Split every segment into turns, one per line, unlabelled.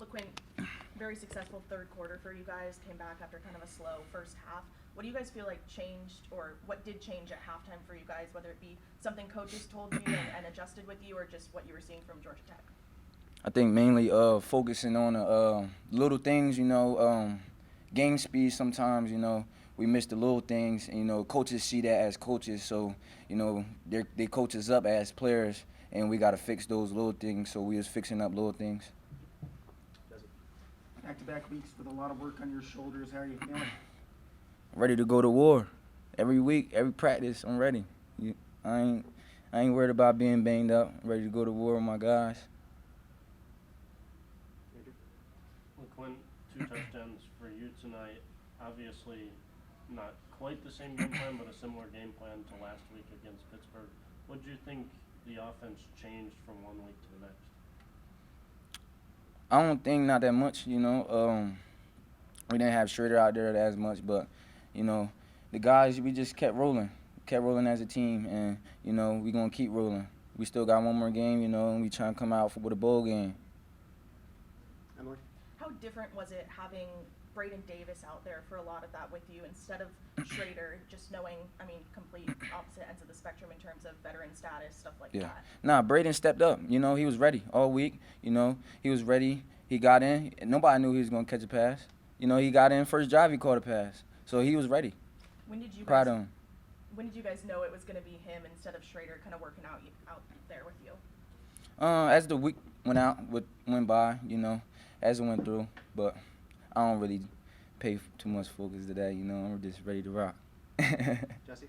LeQuint, very successful third quarter for you guys, came back after kind of a slow first half. What do you guys feel like changed, or what did change at halftime for you guys, whether it be something coaches told you and adjusted with you, or just what you were seeing from Georgia Tech?
I think mainly focusing on the little things, game speed sometimes, we miss the little things, and, coaches see that as coaches, so, they coach us up as players, and we got to fix those little things, so we was fixing up little things.
Back-to-back weeks with a lot of work on your shoulders. How are you feeling?
Ready to go to war. Every week, every practice, I'm ready. I ain't worried about being banged up. I'm ready to go to war with my guys.
LeQuint, 2 touchdowns for you tonight. Obviously, not quite the same game plan, but a similar game plan to last week against Pittsburgh. What do you think the offense changed from one week to the next?
I don't think not that much, we didn't have Schrader out there as much, but, the guys, we just kept rolling as a team, and, we're going to keep rolling. We still got one more game, and we trying to come out with a bowl game.
Emily?
How different was it having Braden Davis out there for a lot of that with you instead of Schrader, just knowing, complete opposite ends of the spectrum in terms of veteran status, stuff like that?
Nah, Braden stepped up. He was ready all week. He was ready. He got in. Nobody knew he was going to catch a pass. He got in first drive, he caught a pass. So he was ready.
When did you guys,
Proud of him.
When did you guys know it was going to be him instead of Schrader kind of working out there with you?
As the week went by, as it went through. But I don't really pay too much focus to that, I'm just ready to rock.
Jesse?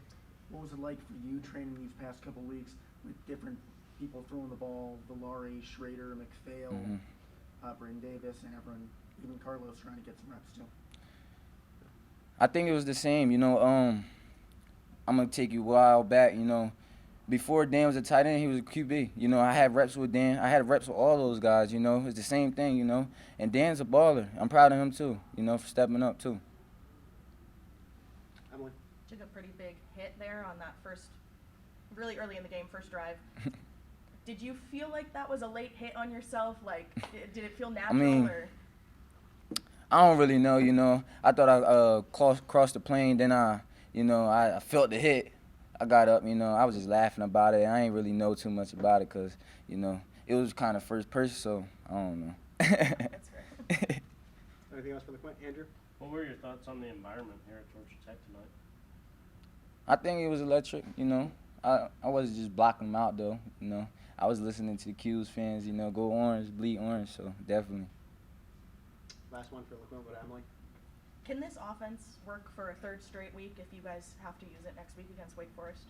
What was it like for you training these past couple weeks with different people throwing the ball, Villari, Schrader, McPhail, Braden Davis, and everyone, even Carlos trying to get some reps too?
I think it was the same, I'm going to take you a while back, Before Dan was a tight end, he was a QB. I had reps with Dan. I had reps with all those guys, It's the same thing, And Dan's a baller. I'm proud of him, too, for stepping up, too.
Emily?
Took a pretty big hit there on that really early in the game, first drive. Did you feel like that was a late hit on yourself? Like, did it feel natural? Or?
I don't really know, I thought I crossed the plane, then I felt the hit. I got up, I was just laughing about it. I ain't really know too much about it because, it was kind of first person, so I don't know.
That's fair.
Anything else for LeQuint? Andrew?
What were your thoughts on the environment here at Georgia Tech tonight?
I think it was electric, I wasn't just blocking them out, though, I was listening to the Q's fans, go orange, bleed orange, so definitely.
Last one for LeQuint with Emily.
Can this offense work for a third straight week if you guys have to use it next week against Wake Forest?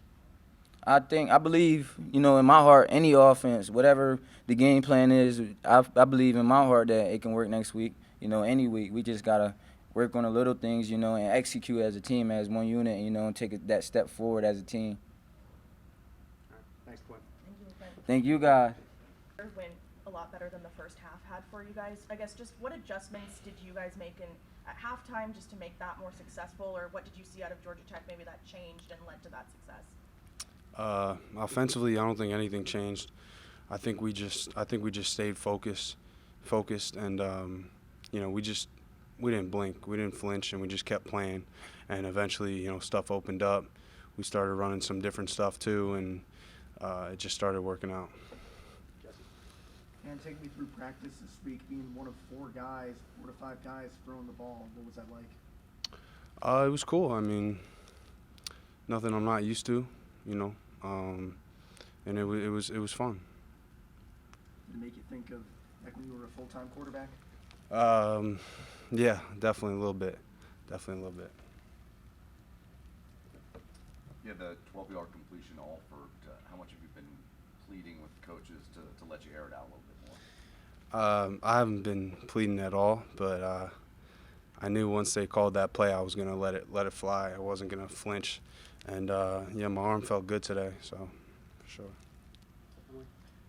I believe, in my heart, any offense, whatever the game plan is, I believe in my heart that it can work next week, any week. We just got to work on the little things, and execute as a team, as one unit, and take that step forward as a team.
All right. Thanks, LeQuint.
Thank you, LeQuint.
Thank you, guys.
Went a lot better than the first half had for you guys. I guess just what adjustments did you guys make at halftime just to make that more successful, or what did you see out of Georgia Tech maybe that changed and led to that success?
Offensively, I don't think anything changed. I think we just stayed focused, and we didn't blink, we didn't flinch, and we just kept playing. And eventually, stuff opened up. We started running some different stuff too, and it just started working out.
And take me through practice this week, being one of 4 to 5 guys throwing the ball. What was that like?
It was cool. Nothing I'm not used to, and it was fun.
Did it make you think of like when you were a full-time quarterback?
Yeah, definitely a little bit.
Yeah, the 12-yard completion offered. How much have you been pleading with coaches to let you air it out a little bit more?
I haven't been pleading at all, but I knew once they called that play, I was gonna let it fly. I wasn't gonna flinch, and my arm felt good today, so for sure.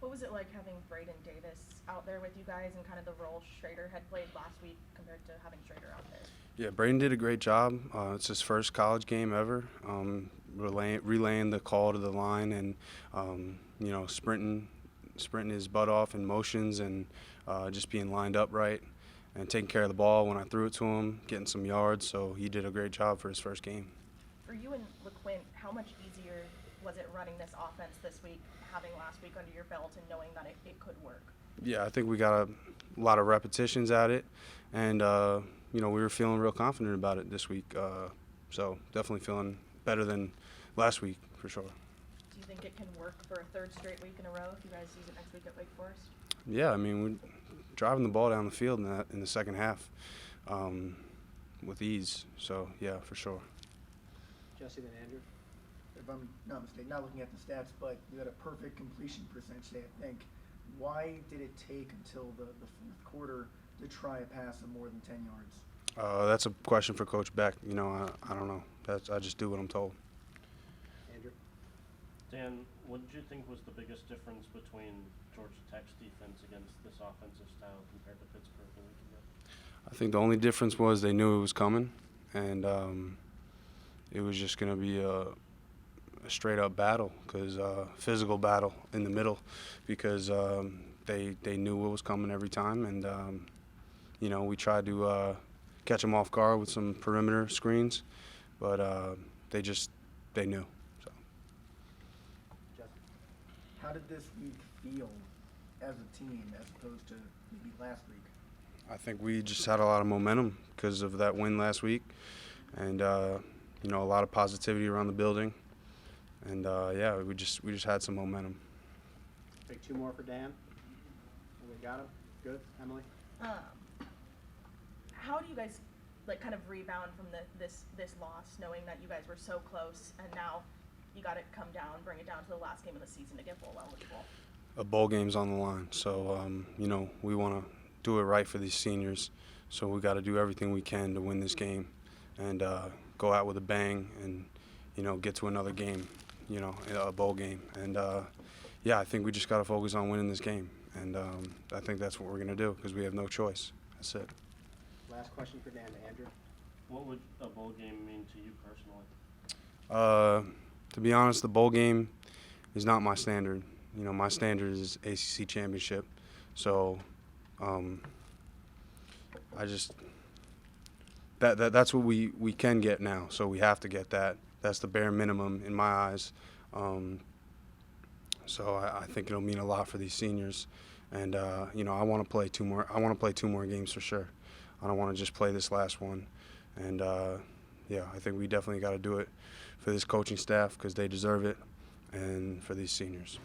What was it like having Braden Davis out there with you guys and kind of the role Schrader had played last week compared to having Schrader out there?
Yeah, Braden did a great job. It's his first college game ever, relaying the call to the line and, sprinting sprinting his butt off in motions and just being lined up right and taking care of the ball when I threw it to him, getting some yards. So he did a great job for his first game.
For you and LeQuint, how much easier was it running this offense this week, having last week under your belt and knowing that it could work?
Yeah, I think we got a lot of repetitions at it, and we were feeling real confident about it this week. So definitely feeling better than last week for sure.
Do you think it can work for a third straight week in a row if you guys use it next week at Wake Forest?
Yeah, I mean we're driving the ball down the field in the second half with ease. So yeah, for sure.
Jesse, then Andrew.
If I'm not mistaken, not looking at the stats, but you had a perfect completion percentage today, I think. Why did it take until the fourth quarter to try a pass of more than 10 yards?
That's a question for Coach Beck. I don't know. I just do what I'm told.
Andrew.
Dan, what did you think was the biggest difference between Georgia Tech's defense against this offensive style compared to Pittsburgh a week ago?
I think the only difference was they knew it was coming, and it was just going to be a straight-up battle, physical battle in the middle, because they knew what was coming every time, and we tried to catch them off guard with some perimeter screens, but they knew. So.
Jesse.
How did this week feel as a team as opposed to maybe last week?
I think we just had a lot of momentum because of that win last week, and a lot of positivity around the building, and we just had some momentum.
Take two more for Dan. We got him. Good. Emily.
How do you guys kind of rebound from this loss, knowing that you guys were so close and now you got to come down, bring it down to the last game of the season to get bowl eligible?
A bowl game's on the line, so we want to do it right for these seniors. So we got to do everything we can to win this game, and go out with a bang, and get to another game, a bowl game. And I think we just got to focus on winning this game, and I think that's what we're gonna do because we have no choice. That's it.
Last question for Dan to Andrew.
What would a bowl game mean to you personally?
To be honest, the bowl game is not my standard. My standard is ACC championship. So that's what we can get now. So we have to get that. That's the bare minimum in my eyes. So I think it'll mean a lot for these seniors. And I want to play two more. I want to play two more games for sure. I don't want to just play this last one. And I think we definitely got to do it for this coaching staff because they deserve it, and for these seniors.